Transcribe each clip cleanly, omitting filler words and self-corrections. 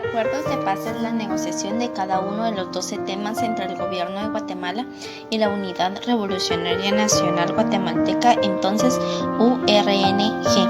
Acuerdos de paz es la negociación de cada uno de los 12 temas entre el gobierno de Guatemala y la Unidad Revolucionaria Nacional Guatemalteca, entonces URNG,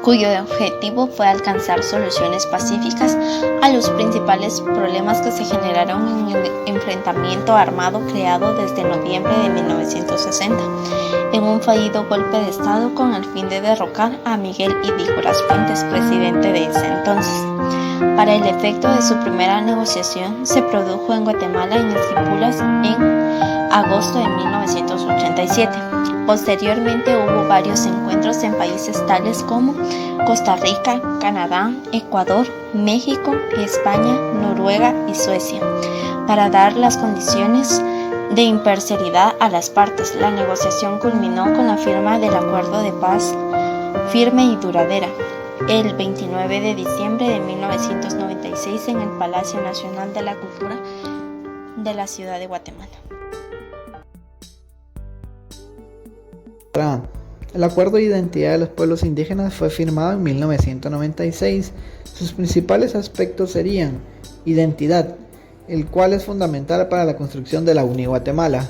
cuyo objetivo fue alcanzar soluciones pacíficas a los principales problemas que se generaron en el enfrentamiento armado creado desde noviembre de 1960, en un fallido golpe de Estado con el fin de derrocar a Miguel Ydígoras Fuentes, presidente de ese entonces. Para el efecto de su primera negociación se produjo en Guatemala en Esquipulas en agosto de 1987. Posteriormente hubo varios encuentros en países tales como Costa Rica, Canadá, Ecuador, México, España, Noruega y Suecia, para dar las condiciones de imparcialidad a las partes. La negociación culminó con la firma del acuerdo de paz firme y duradera el 29 de diciembre de 1996 en el Palacio Nacional de la Cultura de la ciudad de Guatemala. El Acuerdo de Identidad de los Pueblos Indígenas fue firmado en 1996. Sus principales aspectos serían identidad, el cual es fundamental para la construcción de la UNI Guatemala.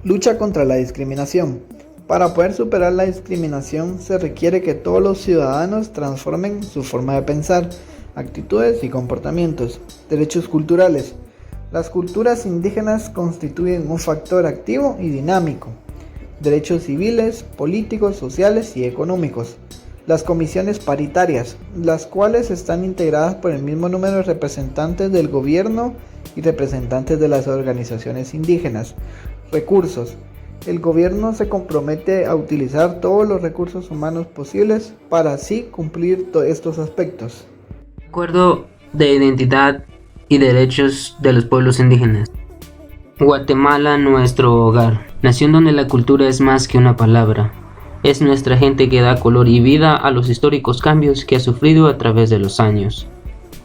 Lucha contra la discriminación. Para poder superar la discriminación se requiere que todos los ciudadanos transformen su forma de pensar, actitudes y comportamientos. Derechos culturales. Las culturas indígenas constituyen un factor activo y dinámico. Derechos civiles, políticos, sociales y económicos. Las comisiones paritarias, las cuales están integradas por el mismo número de representantes del gobierno y representantes de las organizaciones indígenas. Recursos. El gobierno se compromete a utilizar todos los recursos humanos posibles para así cumplir estos aspectos. Acuerdo de identidad y derechos de los pueblos indígenas. Guatemala, nuestro hogar, nación donde la cultura es más que una palabra. Es nuestra gente que da color y vida a los históricos cambios que ha sufrido a través de los años.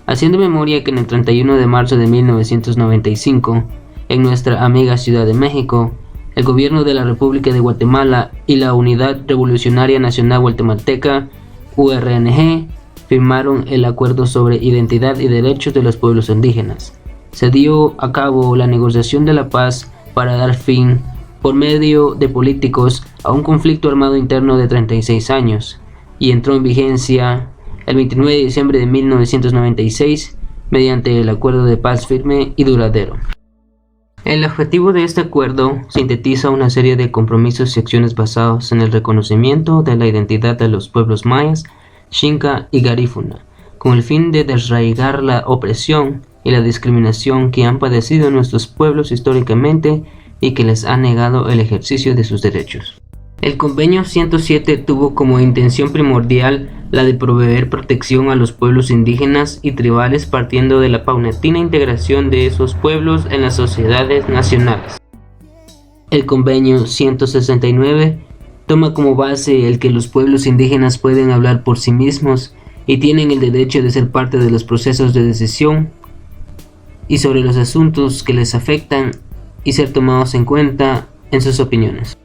Haciendo memoria que en el 31 de marzo de 1995, en nuestra amiga Ciudad de México, el gobierno de la República de Guatemala y la Unidad Revolucionaria Nacional Guatemalteca, URNG, firmaron el Acuerdo sobre Identidad y Derechos de los Pueblos Indígenas. Se dio a cabo la negociación de la paz para dar fin, por medio de políticos, a un conflicto armado interno de 36 años, y entró en vigencia el 29 de diciembre de 1996 mediante el Acuerdo de Paz Firme y Duradero. El objetivo de este acuerdo sintetiza una serie de compromisos y acciones basados en el reconocimiento de la identidad de los pueblos mayas, xinca y garífuna, con el fin de desarraigar la opresión y la discriminación que han padecido nuestros pueblos históricamente y que les ha negado el ejercicio de sus derechos. El Convenio 107 tuvo como intención primordial la de proveer protección a los pueblos indígenas y tribales partiendo de la paulatina integración de esos pueblos en las sociedades nacionales. El Convenio 169 toma como base el que los pueblos indígenas pueden hablar por sí mismos y tienen el derecho de ser parte de los procesos de decisión y sobre los asuntos que les afectan y ser tomados en cuenta en sus opiniones.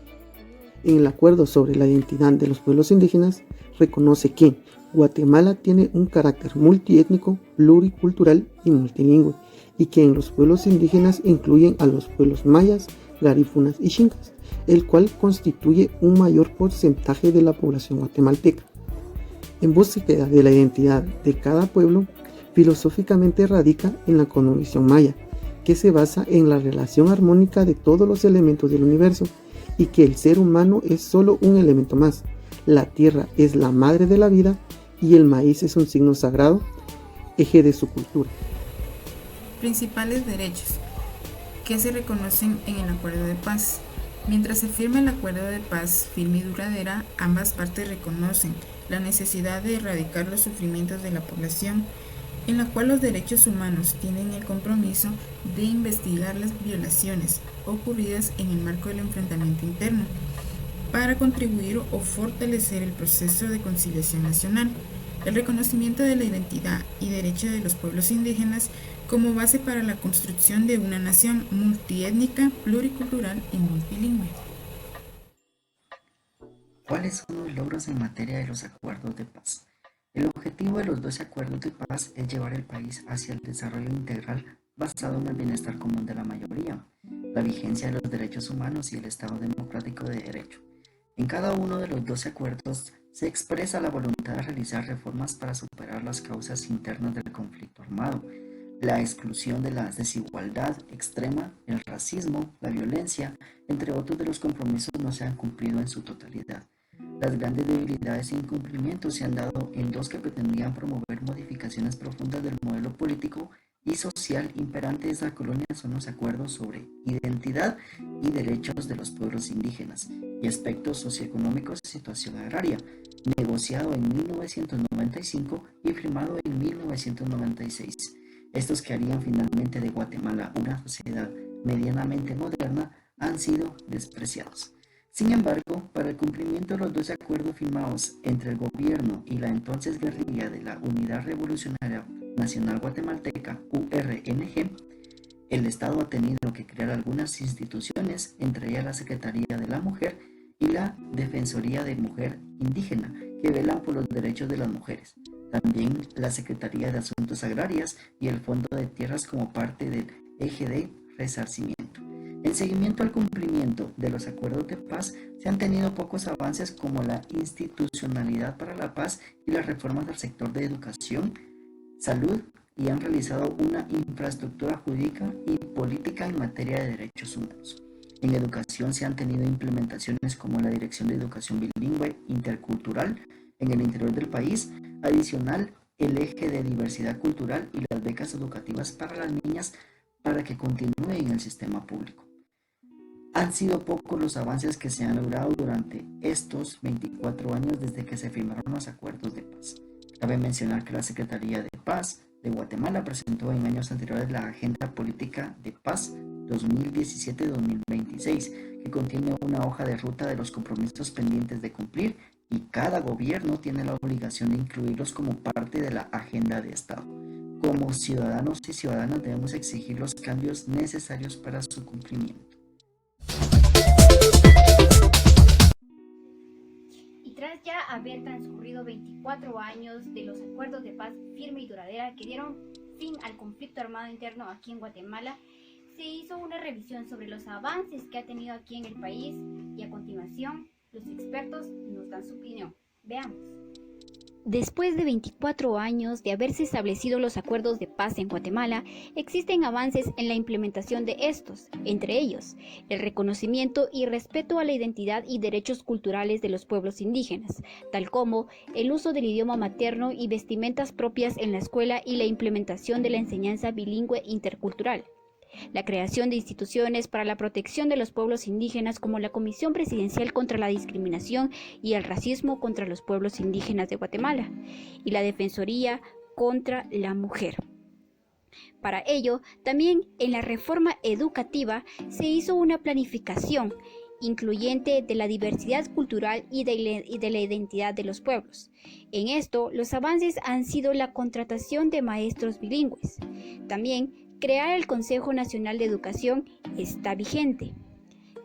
En el Acuerdo sobre la Identidad de los Pueblos Indígenas reconoce que Guatemala tiene un carácter multiétnico, pluricultural y multilingüe, y que en los pueblos indígenas incluyen a los pueblos mayas, garífunas y xincas, el cual constituye un mayor porcentaje de la población guatemalteca. En búsqueda de la identidad de cada pueblo, filosóficamente radica en la cosmovisión maya, que se basa en la relación armónica de todos los elementos del universo, y que el ser humano es solo un elemento más. La tierra es la madre de la vida y el maíz es un signo sagrado, eje de su cultura. Principales derechos que se reconocen en el Acuerdo de Paz. Mientras se firma el Acuerdo de Paz firme y duradera, ambas partes reconocen la necesidad de erradicar los sufrimientos de la población, en la cual los derechos humanos tienen el compromiso de investigar las violaciones ocurridas en el marco del enfrentamiento interno, para contribuir o fortalecer el proceso de conciliación nacional, el reconocimiento de la identidad y derecho de los pueblos indígenas como base para la construcción de una nación multiétnica, pluricultural y multilingüe. ¿Cuáles son los logros en materia de los acuerdos de paz? El objetivo de los 12 acuerdos de paz es llevar el país hacia el desarrollo integral basado en el bienestar común de la mayoría, la vigencia de los derechos humanos y el Estado democrático de derecho. En cada uno de los 12 acuerdos se expresa la voluntad de realizar reformas para superar las causas internas del conflicto armado, la exclusión de la desigualdad extrema, el racismo, la violencia, entre otros de los compromisos no se han cumplido en su totalidad. Las grandes debilidades e incumplimientos se han dado en los que pretendían promover modificaciones profundas del modelo político y social imperante de esta colonia son los acuerdos sobre identidad y derechos de los pueblos indígenas y aspectos socioeconómicos y situación agraria, negociado en 1995 y firmado en 1996. Estos que harían finalmente de Guatemala una sociedad medianamente moderna han sido despreciados. Sin embargo, para el cumplimiento de los 12 acuerdos firmados entre el gobierno y la entonces guerrilla de la Unidad Revolucionaria Nacional Guatemalteca, URNG, el Estado ha tenido que crear algunas instituciones, entre ellas la Secretaría de la Mujer y la Defensoría de Mujer Indígena, que velan por los derechos de las mujeres. También la Secretaría de Asuntos Agrarias y el Fondo de Tierras como parte del eje de resarcimiento. En seguimiento al cumplimiento de los acuerdos de paz, se han tenido pocos avances como la institucionalidad para la paz y las reformas del sector de educación, salud y han realizado una infraestructura jurídica y política en materia de derechos humanos. En educación se han tenido implementaciones como la Dirección de Educación Bilingüe Intercultural en el interior del país, adicional el eje de diversidad cultural y las becas educativas para las niñas para que continúen en el sistema público. Han sido pocos los avances que se han logrado durante estos 24 años desde que se firmaron los acuerdos de paz. Cabe mencionar que la Secretaría de Paz de Guatemala presentó en años anteriores la Agenda Política de Paz 2017-2026, que contiene una hoja de ruta de los compromisos pendientes de cumplir y cada gobierno tiene la obligación de incluirlos como parte de la agenda de Estado. Como ciudadanos y ciudadanas debemos exigir los cambios necesarios para su cumplimiento. Tras ya haber transcurrido 24 años de los acuerdos de paz firme y duradera que dieron fin al conflicto armado interno aquí en Guatemala, se hizo una revisión sobre los avances que ha tenido aquí en el país y a continuación los expertos nos dan su opinión. Veamos. Después de 24 años de haberse establecido los acuerdos de paz en Guatemala, existen avances en la implementación de estos, entre ellos, el reconocimiento y respeto a la identidad y derechos culturales de los pueblos indígenas, tal como el uso del idioma materno y vestimentas propias en la escuela y la implementación de la enseñanza bilingüe intercultural. La creación de instituciones para la protección de los pueblos indígenas como la Comisión Presidencial contra la Discriminación y el Racismo contra los Pueblos Indígenas de Guatemala y la Defensoría contra la Mujer. Para ello, también en la reforma educativa se hizo una planificación incluyente de la diversidad cultural y de la identidad de los pueblos. En esto, los avances han sido la contratación de maestros bilingües. También, crear el Consejo Nacional de Educación está vigente.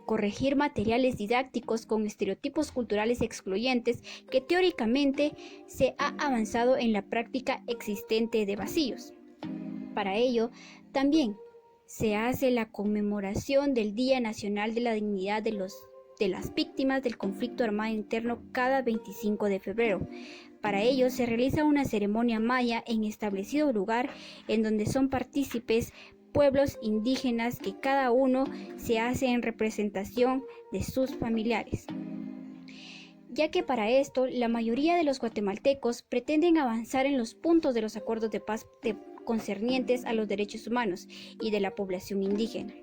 Corregir materiales didácticos con estereotipos culturales excluyentes que teóricamente se ha avanzado en la práctica existente de vacíos. Para ello, también se hace la conmemoración del Día Nacional de la Dignidad de las víctimas del conflicto armado interno cada 25 de febrero. Para ello se realiza una ceremonia maya en establecido lugar en donde son partícipes pueblos indígenas que cada uno se hace en representación de sus familiares. Ya que para esto la mayoría de los guatemaltecos pretenden avanzar en los puntos de los acuerdos de paz concernientes a los derechos humanos y de la población indígena.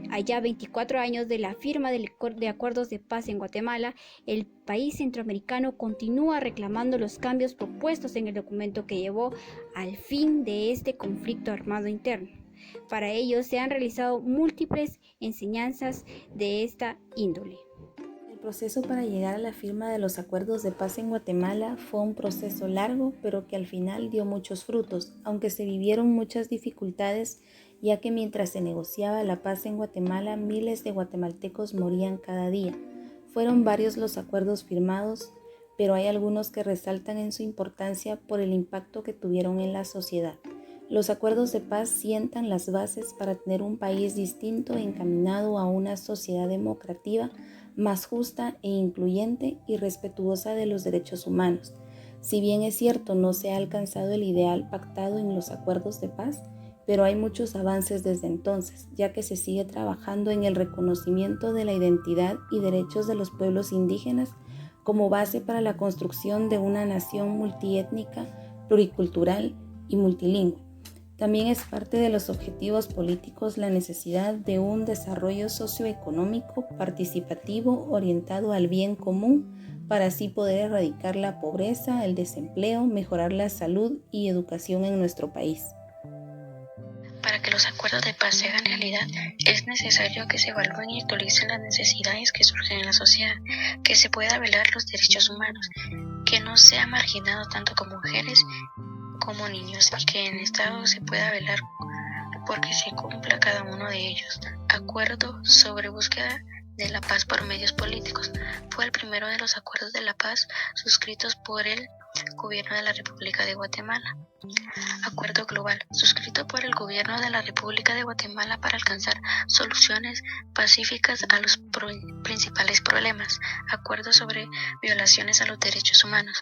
Allá 24 años de la firma de acuerdos de paz en Guatemala, el país centroamericano continúa reclamando los cambios propuestos en el documento que llevó al fin de este conflicto armado interno. Para ello se han realizado múltiples enseñanzas de esta índole. El proceso para llegar a la firma de los acuerdos de paz en Guatemala fue un proceso largo, pero que al final dio muchos frutos, aunque se vivieron muchas dificultades, ya que mientras se negociaba la paz en Guatemala, miles de guatemaltecos morían cada día. Fueron varios los acuerdos firmados, pero hay algunos que resaltan en su importancia por el impacto que tuvieron en la sociedad. Los acuerdos de paz sientan las bases para tener un país distinto encaminado a una sociedad democrática más justa e incluyente y respetuosa de los derechos humanos. Si bien es cierto, no se ha alcanzado el ideal pactado en los acuerdos de paz, pero hay muchos avances desde entonces, ya que se sigue trabajando en el reconocimiento de la identidad y derechos de los pueblos indígenas como base para la construcción de una nación multiétnica, pluricultural y multilingüe. También es parte de los objetivos políticos la necesidad de un desarrollo socioeconómico participativo orientado al bien común para así poder erradicar la pobreza, el desempleo, mejorar la salud y educación en nuestro país. Para que los acuerdos de paz se hagan realidad, es necesario que se evalúen y actualicen las necesidades que surgen en la sociedad, que se pueda velar los derechos humanos, que no sea marginado tanto como mujeres como niños y que en el Estado se pueda velar porque se cumpla cada uno de ellos. Acuerdo sobre búsqueda de la paz por medios políticos. Fue el primero de los acuerdos de la paz suscritos por el Gobierno de la República de Guatemala. Acuerdo global, suscrito por el Gobierno de la República de Guatemala para alcanzar soluciones pacíficas a los principales problemas. Acuerdo sobre violaciones a los derechos humanos.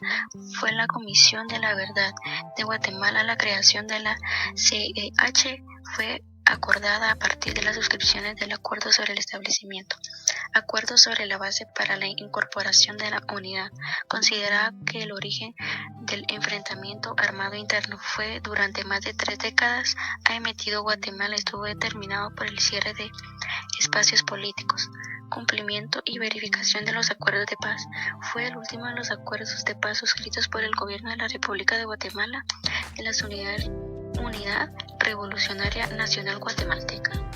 Fue la Comisión de la Verdad de Guatemala. La creación de la CEH fue acordada a partir de las suscripciones del Acuerdo sobre el Establecimiento. Acuerdo sobre la base para la incorporación de la unidad. Considera que el origen del enfrentamiento armado interno fue durante más de 3 décadas ha emitido Guatemala estuvo determinado por el cierre de espacios políticos. Cumplimiento y verificación de los acuerdos de paz. Fue el último de los acuerdos de paz suscritos por el Gobierno de la República de Guatemala en las Unidad Revolucionaria Nacional Guatemalteca.